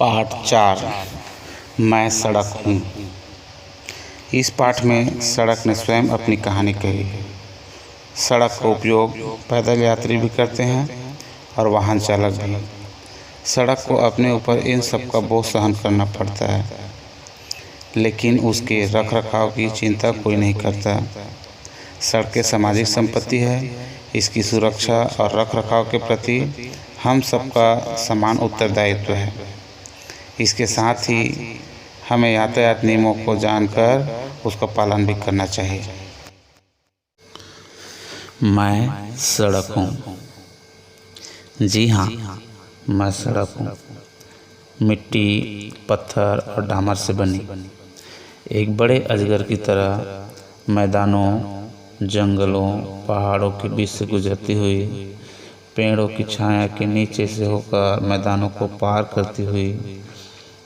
पाठ 4 मैं सड़क हूँ। इस पाठ में सड़क ने स्वयं अपनी कहानी कही है। सड़क का उपयोग पैदल यात्री भी करते हैं और वाहन चालक भी। सड़क को अपने ऊपर इन सब का बोझ सहन करना पड़ता है, लेकिन उसके रख रखाव की चिंता कोई नहीं करता। सड़कें सामाजिक संपत्ति है। इसकी सुरक्षा और रख रखाव के प्रति हम सबका समान उत्तरदायित्व है। इसके साथ ही हमें यातायात नियमों को जानकर उसका पालन भी करना चाहिए। मैं सड़क हूँ। जी हाँ, मैं सड़क हूँ। मिट्टी, पत्थर और डामर से बनी एक बड़े अजगर की तरह मैदानों, जंगलों, पहाड़ों के बीच से गुजरती हुई, पेड़ों की छाया के नीचे से होकर मैदानों को पार करती हुई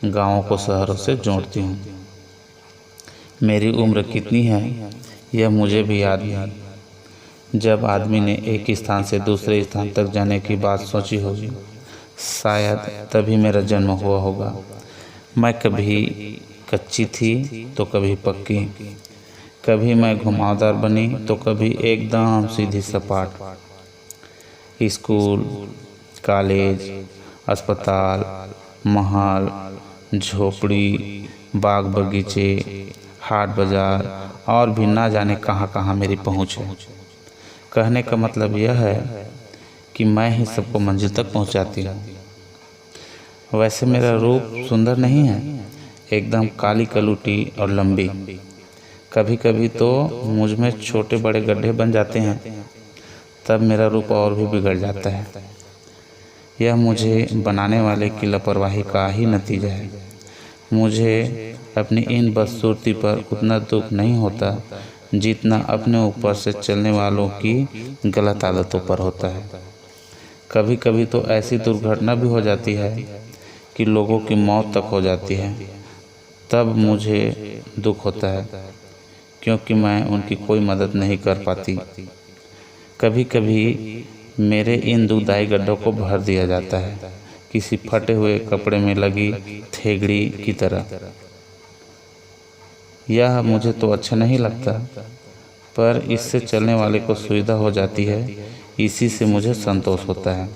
गांवों को शहरों से जोड़ती हूँ। मेरी उम्र कितनी है यह मुझे भी याद नहीं। जब आदमी ने एक स्थान से दूसरे स्थान तक जाने की बात सोची होगी, शायद तभी मेरा जन्म हुआ होगा। मैं कभी कच्ची थी तो कभी पक्की, कभी मैं घुमावदार बनी तो कभी एकदम सीधी सपाट। स्कूल, कॉलेज, अस्पताल, महल, झोपड़ी, बाग बगीचे, हाट बाजार और भी ना जाने कहाँ कहाँ मेरी पहुँच है। कहने का मतलब यह है कि मैं ही सबको मंजिल तक पहुँचाती हूँ। वैसे मेरा रूप सुंदर नहीं है, एकदम काली कलूटी और लंबी। कभी कभी तो मुझ में छोटे बड़े गड्ढे बन जाते हैं, तब मेरा रूप और भी बिगड़ जाता है। यह मुझे बनाने वाले की लापरवाही का ही नतीजा है। मुझे अपनी इन बदसूरती पर उतना दुख नहीं होता जितना अपने ऊपर से चलने वालों की गलत आदतों पर होता है। कभी कभी तो ऐसी दुर्घटना भी हो जाती है कि लोगों की मौत तक हो जाती है, तब मुझे दुख होता है, क्योंकि मैं उनकी कोई मदद नहीं कर पाती। कभी कभी मेरे इन दुखदाई गड्ढों को भर दिया जाता है, किसी फटे हुए कपड़े में लगी थेगड़ी की तरह। यह मुझे तो अच्छा नहीं लगता, पर इससे चलने वाले को सुविधा हो जाती है, इसी से मुझे संतोष होता है।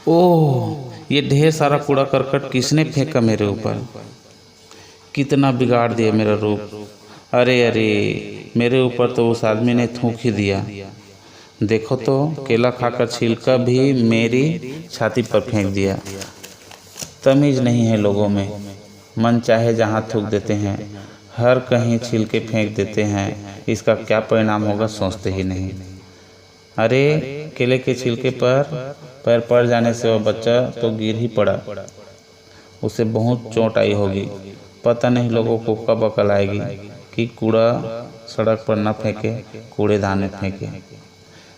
ओह, ये ढेर सारा कूड़ा करकट किसने फेंका मेरे ऊपर? कितना बिगाड़ दिया मेरा रूप। अरे अरे, मेरे ऊपर तो उस आदमी ने थूक ही दिया। देखो तो, केला खाकर छिलका भी मेरी छाती पर फेंक दिया। तमीज नहीं है लोगों में, मन चाहे जहाँ थूक देते हैं, हर कहीं छिलके फेंक देते हैं। इसका क्या परिणाम होगा सोचते ही नहीं। अरे, केले के छिलके पर पैर पड़ जाने से वह बच्चा तो गिर ही पड़ा, उसे बहुत चोट आई होगी। पता नहीं लोगों को कब अकल आएगी कि कूड़ा सड़क पर न फेंके, कूड़ेदान में फेंके।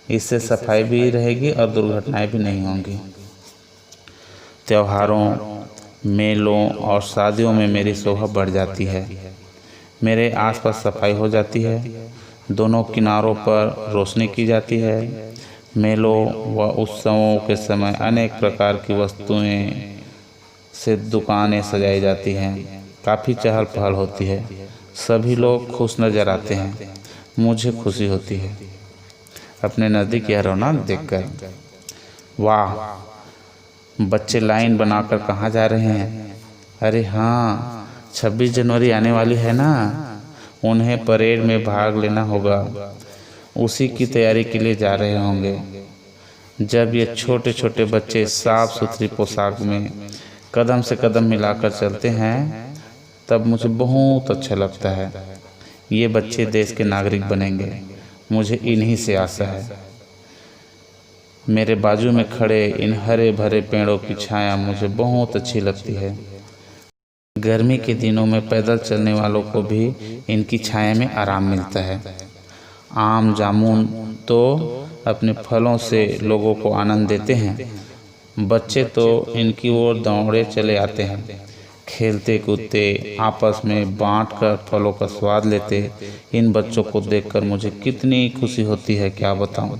इससे सफाई भी रहेगी और दुर्घटनाएं भी नहीं होंगी। त्योहारों, मेलों और शादियों में मेरी शोभा बढ़ जाती है। मेरे आसपास सफाई हो जाती है, दोनों किनारों पर रोशनी की जाती है। मेलों व उत्सवों के समय अनेक प्रकार की वस्तुएं से दुकानें सजाई जाती हैं। काफ़ी चहल पहल होती है, सभी लोग खुश नज़र आते हैं। मुझे खुशी होती है अपने नज़दीक यह रौनक देखकर। वाह, बच्चे लाइन बनाकर कहाँ जा रहे हैं? अरे हाँ, 26 जनवरी आने वाली है ना, उन्हें परेड में भाग लेना होगा। उसी की तैयारी के लिए जा रहे होंगे। जब ये छोटे छोटे बच्चे साफ सुथरी पोशाक में कदम से कदम मिलाकर चलते हैं, तब मुझे बहुत अच्छा लगता है। ये बच्चे देश के नागरिक बनेंगे, मुझे इन्हीं से आशा है। मेरे बाजू में खड़े इन हरे भरे पेड़ों की छाया मुझे बहुत अच्छी लगती है। गर्मी के दिनों में पैदल चलने वालों को भी इनकी छाया में आराम मिलता है। आम, जामुन तो अपने फलों से लोगों को आनंद देते हैं। बच्चे तो इनकी ओर दौड़े चले आते हैं, खेलते कूदते, आपस में बांटकर फलों का स्वाद लेते। इन बच्चों को देखकर मुझे कितनी खुशी होती है, क्या बताऊं।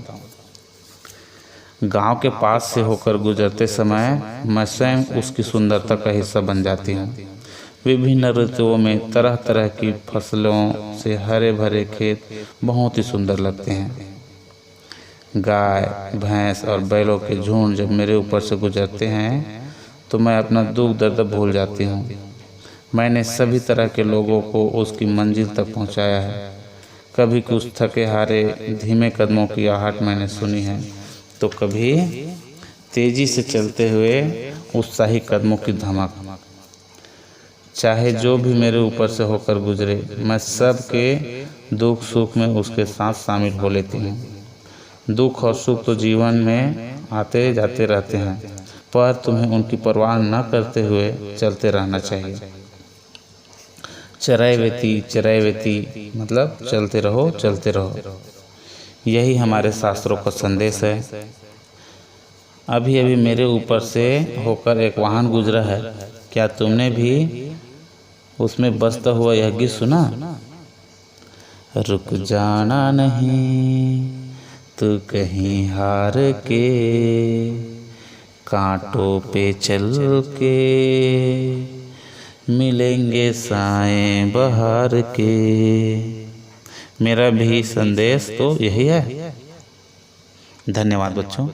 गांव के पास से होकर गुजरते समय मैं स्वयं उसकी सुंदरता का हिस्सा बन जाती हूँ। विभिन्न ऋतुओं में तरह तरह की फसलों से हरे भरे खेत बहुत ही सुंदर लगते हैं। गाय, भैंस और बैलों के झुंड जब मेरे ऊपर से गुजरते हैं तो मैं अपना दुख दर्द भूल जाती हूँ। मैंने सभी तरह के लोगों को उसकी मंजिल तक पहुँचाया है। कभी कुछ थके हारे धीमे कदमों की आहट मैंने सुनी है, तो कभी तेजी से चलते हुए उत्साही कदमों की धमक। चाहे जो भी मेरे ऊपर से होकर गुजरे, मैं सब के दुख सुख में उसके साथ शामिल हो लेती हूँ। दुख और सुख तो जीवन में आते जाते रहते हैं, पर तुम्हें उनकी परवाह न करते हुए चलते रहना चाहिए। चरैवेति मतलब चलते रहो चलते रहो। यही हमारे शास्त्रों का संदेश है। अभी अभी मेरे ऊपर से होकर एक वाहन गुजरा है, क्या तुमने भी उसमें बजता हुआ यह गीत सुना? रुक जाना नहीं तू कहीं हार के, कांटों पे चल के मिलेंगे साएं बहार के। मेरा भी संदेश तो यही है। धन्यवाद बच्चों।